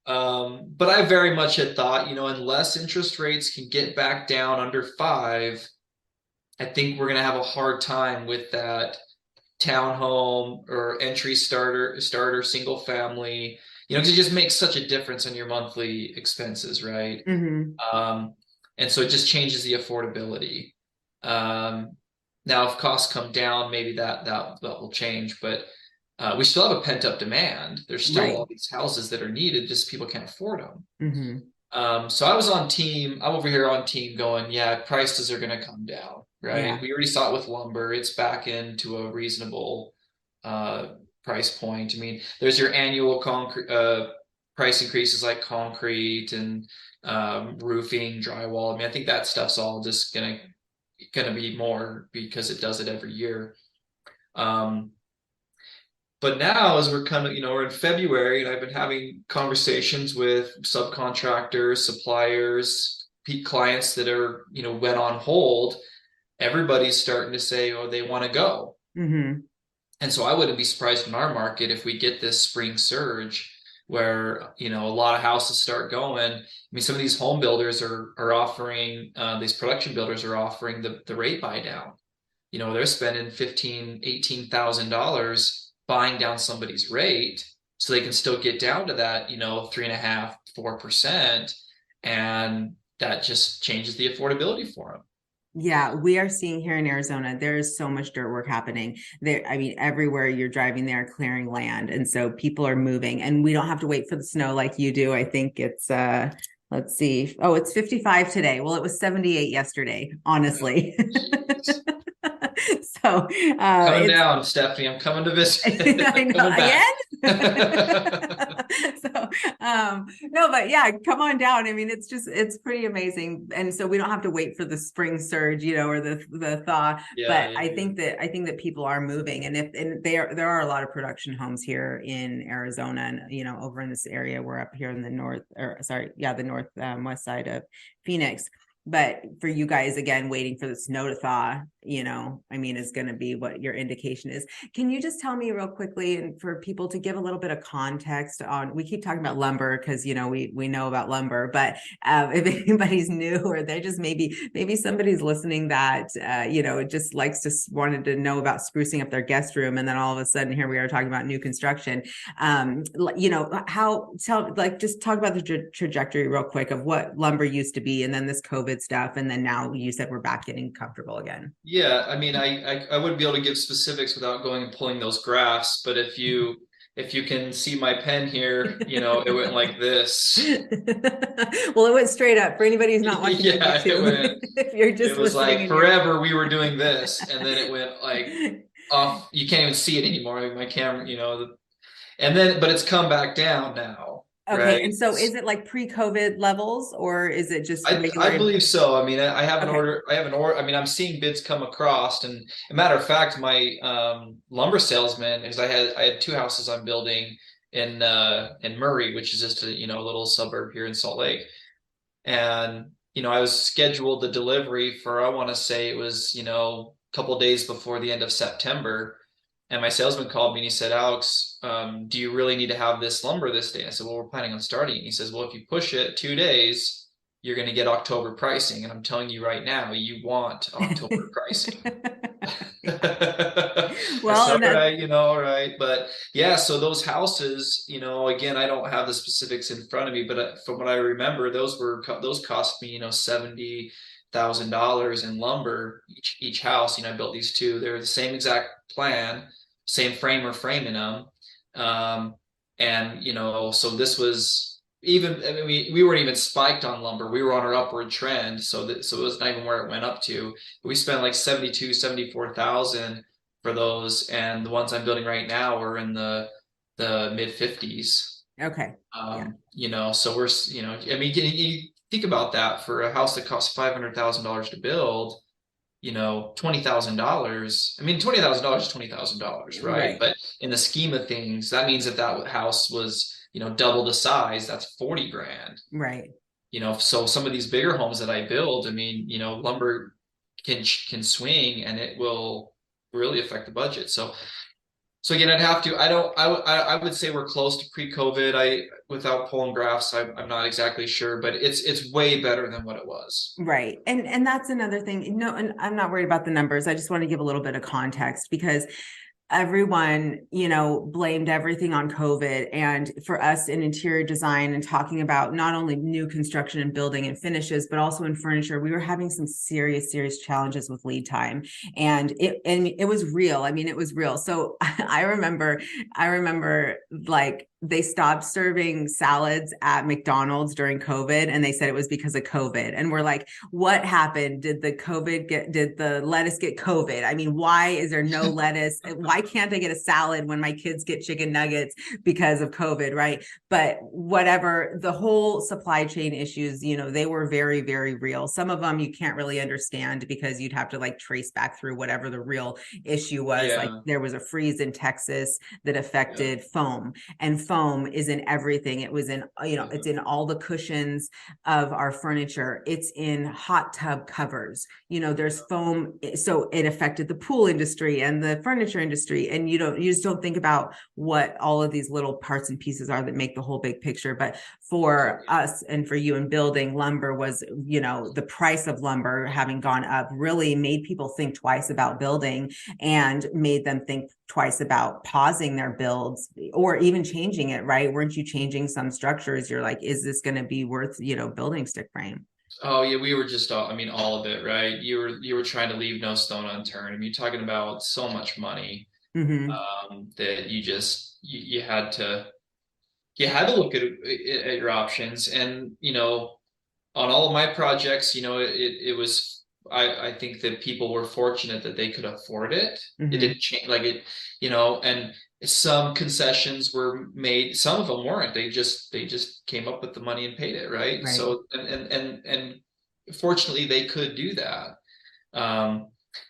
Speaker 2: But I very much had thought, unless interest rates can get back down under 5, I think we're going to have a hard time with that townhome or entry starter single family, because it just makes such a difference in your monthly expenses, right?
Speaker 1: Hmm.
Speaker 2: Um, and so it just changes the affordability. Um, Now, if costs come down, maybe that will change, but we still have a pent up demand. There's still all
Speaker 1: Right.
Speaker 2: these houses that are needed, just people can't afford them.
Speaker 1: Hmm.
Speaker 2: So I'm over here on team going, yeah, prices are going to come down, right?
Speaker 1: Yeah.
Speaker 2: We already saw it with lumber. It's back into a reasonable uh, price point. I mean, there's your annual concrete price increases like concrete and roofing, drywall. I mean, I think that stuff's all just gonna be more because it does it every year. Um, but now, as we're kind of, we're in February, and I've been having conversations with subcontractors, suppliers, clients that are, went on hold. Everybody's starting to say, oh, they want to go.
Speaker 1: Hmm.
Speaker 2: And so I wouldn't be surprised in our market if we get this spring surge where, a lot of houses start going. I mean, some of these home builders are offering, these production builders are offering the rate buy down. They're spending 15, $18,000 buying down somebody's rate so they can still get down to that, 3.5, 4%. And that just changes the affordability for them.
Speaker 1: Yeah, we are seeing here in Arizona, there is so much dirt work happening there. I mean, everywhere you're driving, they're clearing land. And so people are moving, and we don't have to wait for the snow like you do. I think it's let's see. Oh, it's 55 today. Well, it was 78 yesterday, honestly.
Speaker 2: Jeez.
Speaker 1: So
Speaker 2: Coming
Speaker 1: it's
Speaker 2: down, Stephanie. I'm coming to visit.
Speaker 1: I
Speaker 2: I'm
Speaker 1: know
Speaker 2: coming back.
Speaker 1: again. So no, but yeah, come on down. I mean, it's pretty amazing. And so we don't have to wait for the spring surge, or the thaw.
Speaker 2: Yeah,
Speaker 1: But
Speaker 2: yeah,
Speaker 1: I think that people are moving, and there are a lot of production homes here in Arizona, and over in this area. We're up here in the north, or sorry, yeah, the north west side of Phoenix. But for you guys, again, waiting for the snow to thaw, I mean, is going to be what your indication is. Can you just tell me real quickly, and for people to give a little bit of context on, we keep talking about lumber because, we know about lumber, but if anybody's new, or they're just maybe somebody's listening that, just likes to wanted to know about sprucing up their guest room. And then all of a sudden here we are talking about new construction. Just talk about the trajectory real quick of what lumber used to be, and then this COVID stuff. And then now you said we're back getting comfortable again.
Speaker 2: yeah. I mean, I wouldn't be able to give specifics without going and pulling those graphs. But if you can see my pen here, it went like this.
Speaker 1: Well, it went straight up for anybody who's not watching on
Speaker 2: Yeah, it
Speaker 1: YouTube.
Speaker 2: went.
Speaker 1: If you're
Speaker 2: It
Speaker 1: just
Speaker 2: was
Speaker 1: listening
Speaker 2: like
Speaker 1: in your
Speaker 2: forever we were doing this, and then it went like off. You can't even see it anymore. My camera, and then but it's come back down now,
Speaker 1: okay.
Speaker 2: right?
Speaker 1: And so is it like pre-COVID levels, or is it just
Speaker 2: I
Speaker 1: regular?
Speaker 2: believe so. I mean, I have an
Speaker 1: Okay.
Speaker 2: order. I have an order. I mean, I'm seeing bids come across, and a matter of fact, my lumber salesman, because I had two houses I'm building in Murray, which is just a little suburb here in Salt Lake, and I was scheduled the delivery for, I want to say it was a couple days before the end of September. And my salesman called me and he said, Alex, do you really need to have this lumber this day? I said, well, we're planning on starting. He says, well, if you push it 2 days, you're going to get October pricing. And I'm telling you right now, you want October pricing. I
Speaker 1: Well,
Speaker 2: said,
Speaker 1: and
Speaker 2: all
Speaker 1: that,
Speaker 2: right, all right. But yeah, so those houses, again, I don't have the specifics in front of me, but from what I remember, those cost me, $70,000 in lumber each house. I built these two. They're the same exact plan, same framer framing them. Um, and so this was even, I mean, we weren't even spiked on lumber. We were on our upward trend. So it was not even where it went up to. We spent like 74,000 for those. And the ones I'm building right now are in the mid 50s.
Speaker 1: Okay. Yeah.
Speaker 2: So we're, I mean, you think about that for a house that costs $500,000 to build, $20,000. I mean, $20,000 is $20,000, right?
Speaker 1: Right.
Speaker 2: But in the scheme of things, that means if that house was, double the size, that's 40 grand.
Speaker 1: Right.
Speaker 2: So some of these bigger homes that I build, I mean, lumber can swing and it will really affect the budget. So again, I'd have to. I don't. I would say we're close to pre-COVID. Without pulling graphs, I'm not exactly sure, but it's way better than what it was.
Speaker 1: Right. And that's another thing. No, and I'm not worried about the numbers. I just want to give a little bit of context because everyone, blamed everything on COVID. And for us in interior design and talking about not only new construction and building and finishes, but also in furniture, we were having some serious, serious challenges with lead time. And it was real. I mean, it was real. So I remember like they stopped serving salads at McDonald's during COVID. And they said it was because of COVID. And we're like, what happened? Did the lettuce get COVID? I mean, why is there no lettuce? Why can't I get a salad when my kids get chicken nuggets because of COVID? Right. But whatever, the whole supply chain issues, they were very, very real. Some of them you can't really understand because you'd have to like trace back through whatever the real issue was.
Speaker 2: Yeah.
Speaker 1: Like there was a freeze in Texas that affected foam, and foam is in everything. It was in, it's in all the cushions of our furniture. It's in hot tub covers. There's foam. So it affected the pool industry and the furniture industry. And you just don't think about what all of these little parts and pieces are that make the whole big picture. But for us and for you in building, lumber was, the price of lumber having gone up really made people think twice about building and made them think twice about pausing their builds or even changing it, right? Weren't you changing some structures? You're like, is this going to be worth, building stick frame?
Speaker 2: Oh yeah, we were just all, I mean, all of it, right? You were trying to leave no stone unturned. I mean, you're talking about so much money that you had to look at your options. And on all of my projects, it was I think that people were fortunate that they could afford it. It didn't change like it, and some concessions were made, some of them weren't. They just came up with the money and paid it, right?
Speaker 1: Right.
Speaker 2: So and fortunately they could do that. A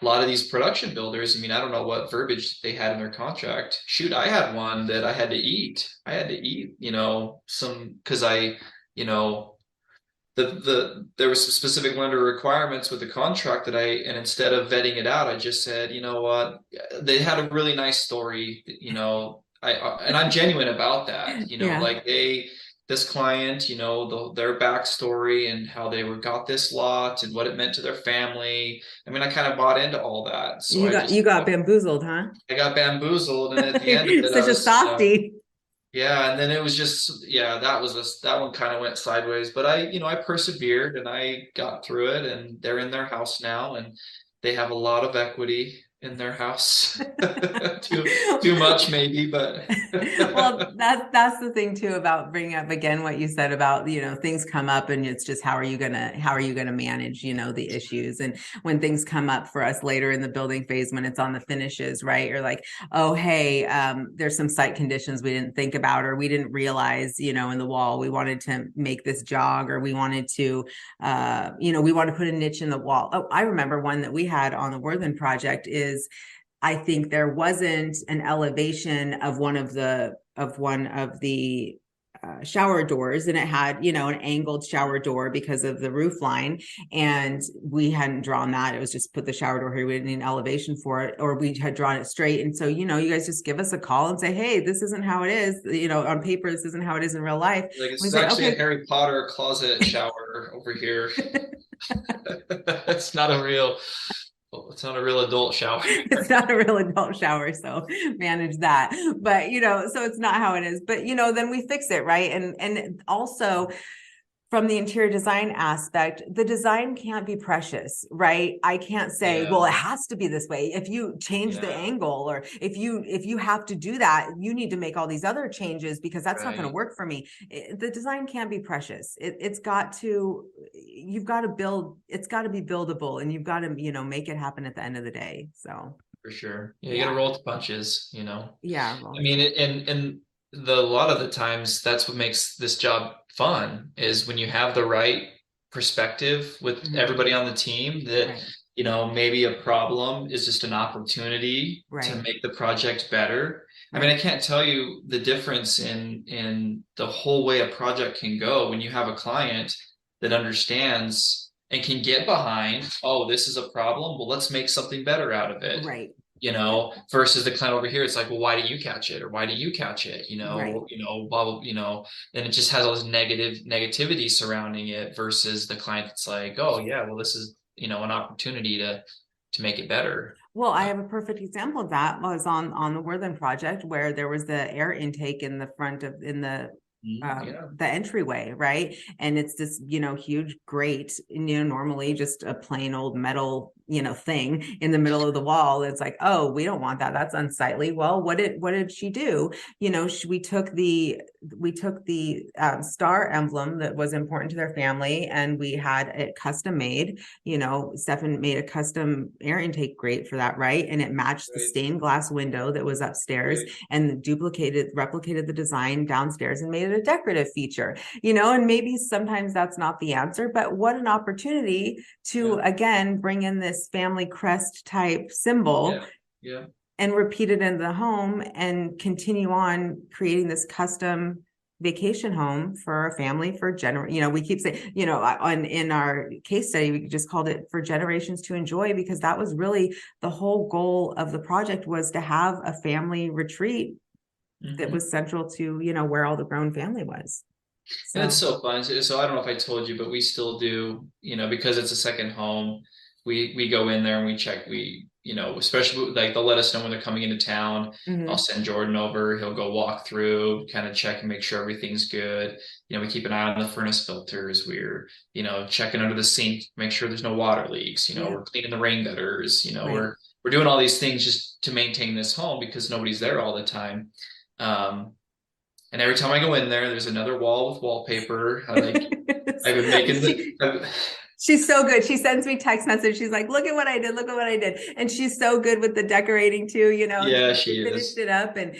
Speaker 2: lot of these production builders, I mean, I don't know what verbiage they had in their contract. Shoot, I had one that I had to eat. I had to eat, some because you know, there was some specific lender requirements with the contract and instead of vetting it out, I just said, you know what, they had a really nice story, and I'm genuine about that,
Speaker 1: Yeah.
Speaker 2: like this client, their backstory and how they got this lot and what it meant to their family. I mean, I kind of bought into all that. So
Speaker 1: You got bamboozled, huh?
Speaker 2: I got bamboozled, and at the end of it,
Speaker 1: Such a softie.
Speaker 2: yeah, and then it was just, yeah, that one kind of went sideways, but I persevered and I got through it, and they're in their house now and they have a lot of equity in their house. Too much maybe, but
Speaker 1: Well, that's the thing too about bringing up again what you said about, things come up and it's just how are you gonna manage, the issues. And when things come up for us later in the building phase, when it's on the finishes, right? You're like, oh, hey, there's some site conditions we didn't think about or we didn't realize, in the wall. We wanted to make this jog, or we wanted to, we want to put a niche in the wall. Oh, I remember one that we had on the Worthing project is I think there wasn't an elevation of one of the shower doors, and it had, an angled shower door because of the roof line. And we hadn't drawn that. It was just put the shower door here. We didn't need an elevation for it, or we had drawn it straight. And so, you guys just give us a call and say, hey, this isn't how it is, on paper, this isn't how it is in real life.
Speaker 2: like it's actually a Harry Potter closet shower over here. It's not a real adult shower.
Speaker 1: It's not a real adult shower, so manage that. But so it's not how it is. But then we fix it, right? And also from the interior design aspect, the design can't be precious, right? I can't say,
Speaker 2: Yeah.
Speaker 1: well, it has to be this way. If you change the angle, or if you have to do that, you need to make all these other changes because that's not going to work for me. The design can't be precious. It's got to, you've got to build, it's got to be buildable, and you've got to, make it happen at the end of the day. So
Speaker 2: For sure. Yeah, you got to roll with the punches,
Speaker 1: yeah. Well,
Speaker 2: I mean, and a lot of the times that's what makes this job fun is when you have the right perspective with everybody on the team that,
Speaker 1: right.
Speaker 2: Maybe a problem is just an opportunity to
Speaker 1: Right.
Speaker 2: make the project better. I mean,
Speaker 1: Right.
Speaker 2: I can't tell you the difference in the whole way a project can go when you have a client that understands and can get behind, oh, this is a problem. Well, let's make something better out of it.
Speaker 1: Right.
Speaker 2: Versus the client over here, it's like, well, why do you catch it? Or why do you catch it?
Speaker 1: Right.
Speaker 2: Blah, blah, and it just has all this negativity surrounding it versus the client that's like, oh yeah, well, this is, an opportunity to make it better.
Speaker 1: Well, I have a perfect example of that was on the Worthen project, where there was the air intake in the front of the entryway, right? And it's this, huge grate, normally just a plain old metal, thing in the middle of the wall. It's like, oh, we don't want that. That's unsightly. Well, what did she do? We took the star emblem that was important to their family, and we had it custom made. Stefan made a custom air intake grate for that, right? And it matched the stained glass window that was upstairs, and replicated the design downstairs and made it a decorative feature, and maybe sometimes that's not the answer, but what an opportunity to, again, bring in this family crest type symbol and repeat it in the home and continue on creating this custom vacation home for a family for we keep saying, in our case study, we just called it for generations to enjoy, because that was really the whole goal of the project, was to have a family retreat that was central to, where all the grown family was.
Speaker 2: And it's so fun. So I don't know if I told you, but we still do, because it's a second home, we go in there and we check, especially like they'll let us know when they're coming into town. I'll send Jordan over, he'll go walk through, kind of check and make sure everything's good. We keep an eye on the furnace filters. We're, checking under the sink, make sure there's no water leaks, we're cleaning the rain gutters, we're doing all these things just to maintain this home because nobody's there all the time. And every time I go in there, there's another wall with wallpaper. I've been making
Speaker 1: She's so good. She sends me text message. She's like, look at what I did. Look at what I did. And she's so good with the decorating too,
Speaker 2: Yeah, she
Speaker 1: finished it up, and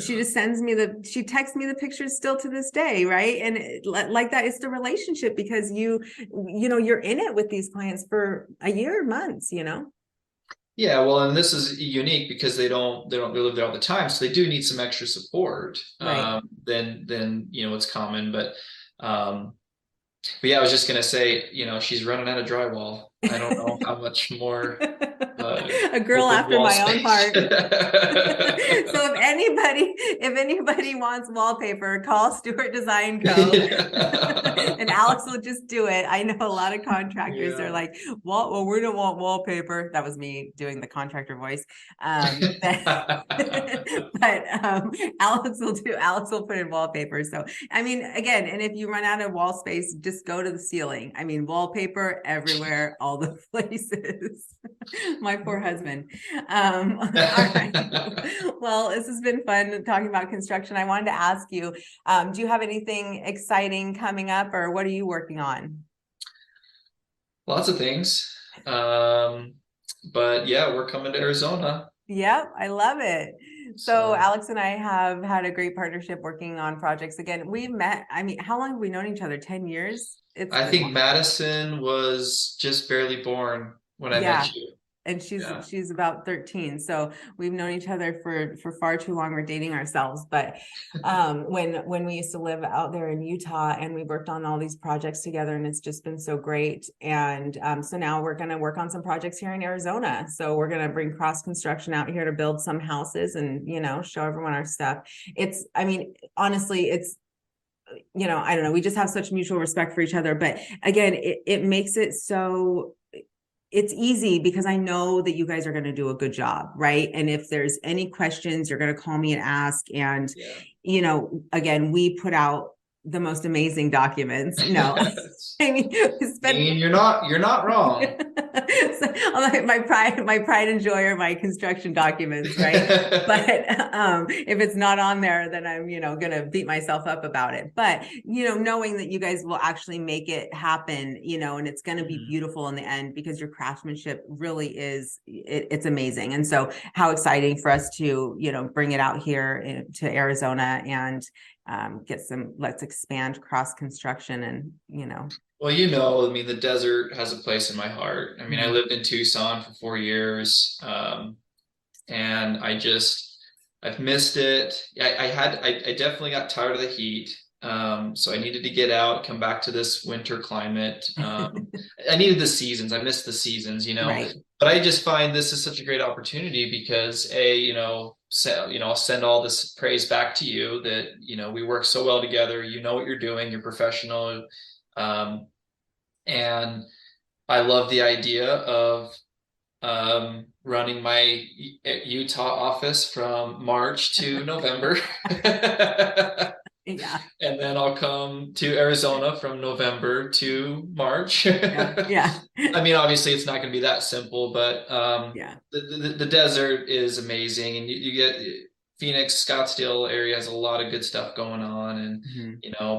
Speaker 1: she just she texts me the pictures still to this day. Right. And like that, it's the relationship, because you're in it with these clients for a year, months,
Speaker 2: Yeah, well, and this is unique because they live there all the time, so they do need some extra support.
Speaker 1: Right.
Speaker 2: Than it's common, but yeah, I was just gonna say, she's running out of drywall. I don't know how much more.
Speaker 1: A girl after my own heart. So if anybody wants wallpaper, call Stuart Design Co. And Alex will just do it. I know a lot of contractors are like, well, we don't want wallpaper. That was me doing the contractor voice. But Alex will put in wallpaper. So, I mean, again, and if you run out of wall space, just go to the ceiling. I mean, wallpaper everywhere, all the places. My poor husband. All right. Well, this has been fun talking about construction. I wanted to ask you, do you have anything exciting coming up, or what are you working on?
Speaker 2: Lots of things. But yeah, we're coming to Arizona.
Speaker 1: Yep, I love it. So Alex and I have had a great partnership working on projects. Again, we've met, I mean, how long have we known each other? 10 years?
Speaker 2: I think Madison was just barely born when I met you.
Speaker 1: And she's about 13. So we've known each other for far too long. We're dating ourselves. But when we used to live out there in Utah, and we worked on all these projects together, and it's just been so great. And so now we're going to work on some projects here in Arizona. So we're going to bring cross construction out here to build some houses and, show everyone our stuff. Honestly, it's, I don't know, we just have such mutual respect for each other. But again, it makes it so it's easy because I know that you guys are going to do a good job, right? And if there's any questions, you're going to call me and ask. And, again, we put out the most amazing documents. No, I mean,
Speaker 2: You're not wrong.
Speaker 1: So, my pride and joy are my construction documents, right? But if it's not on there, then I'm, gonna beat myself up about it. But knowing that you guys will actually make it happen, and it's gonna be beautiful in the end, because your craftsmanship really is, it's amazing. And so how exciting for us to, bring it out here to Arizona and let's expand cross construction and,
Speaker 2: Well, I mean, the desert has a place in my heart. I mean, I lived in Tucson for 4 years, and I've missed it. I definitely got tired of the heat. So I needed to get out, come back to this winter climate. I needed the seasons. I missed the seasons,
Speaker 1: right.
Speaker 2: But I just find this is such a great opportunity because I'll send all this praise back to you that, we work so well together. You know what you're doing. You're professional. And I love the idea of running my Utah office from March to November.
Speaker 1: Yeah.
Speaker 2: And then I'll come to Arizona from November to March.
Speaker 1: Yeah.
Speaker 2: I mean, obviously it's not going to be that simple, but
Speaker 1: yeah.
Speaker 2: The desert is amazing, and you get Phoenix, Scottsdale area has a lot of good stuff going on, and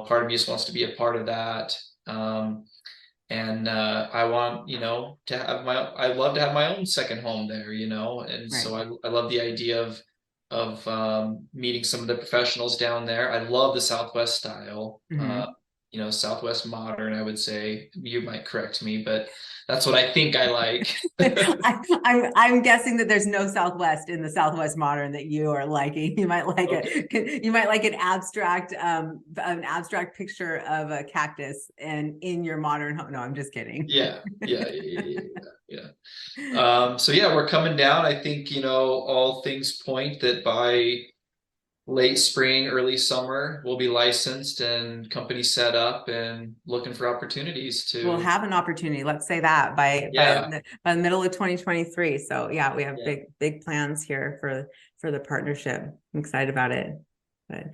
Speaker 2: part of me just wants to be a part of that. And I want, I love to have my own second home there, and so I love the idea of meeting some of the professionals down there. I love the Southwest style, Southwest modern, I would say. You might correct me, but that's what I think I like.
Speaker 1: I'm guessing that there's no Southwest in the Southwest modern that you are liking. You might like it. You might like an abstract picture of a cactus and in your modern home. No, I'm just kidding.
Speaker 2: Yeah. So yeah, we're coming down. I think, all things point that by late spring, early summer, we'll be licensed and company set up and looking for opportunities to.
Speaker 1: We'll have an opportunity. Let's say that by the middle of 2023. So yeah, we have big plans here for the partnership. I'm excited about it. But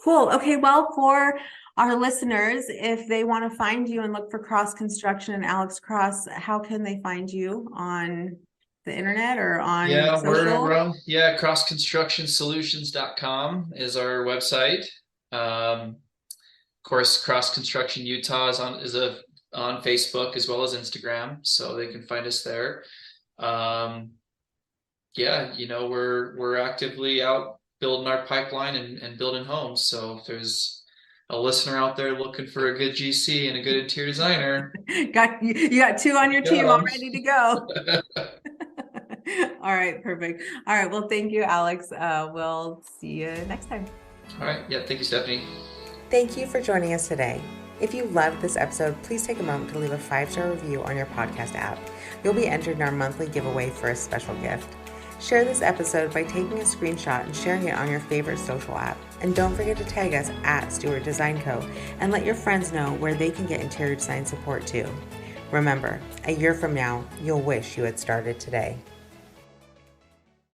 Speaker 1: cool. Okay. Well, for our listeners, if they want to find you and look for Cross Construction and Alex Cross, how can they find you on the internet or on social?
Speaker 2: We're on, crossconstructionsolutions.com is our website. Of course, Cross Construction Utah is on Facebook as well as Instagram, so they can find us there. We're actively out building our pipeline and building homes. So if there's a listener out there looking for a good GC and a good interior designer,
Speaker 1: you got two on your team all ready to go. All right, perfect. All right, well, thank you, Alex. We'll see you next time.
Speaker 2: All right. Yeah, thank you, Stephanie.
Speaker 1: Thank you for joining us today. If you loved this episode, please take a moment to leave a 5-star review on your podcast app. You'll be entered in our monthly giveaway for a special gift. Share this episode by taking a screenshot and sharing it on your favorite social app. And don't forget to tag us at Stuart Design Co. and let your friends know where they can get interior design support too. Remember, a year from now, you'll wish you had started today.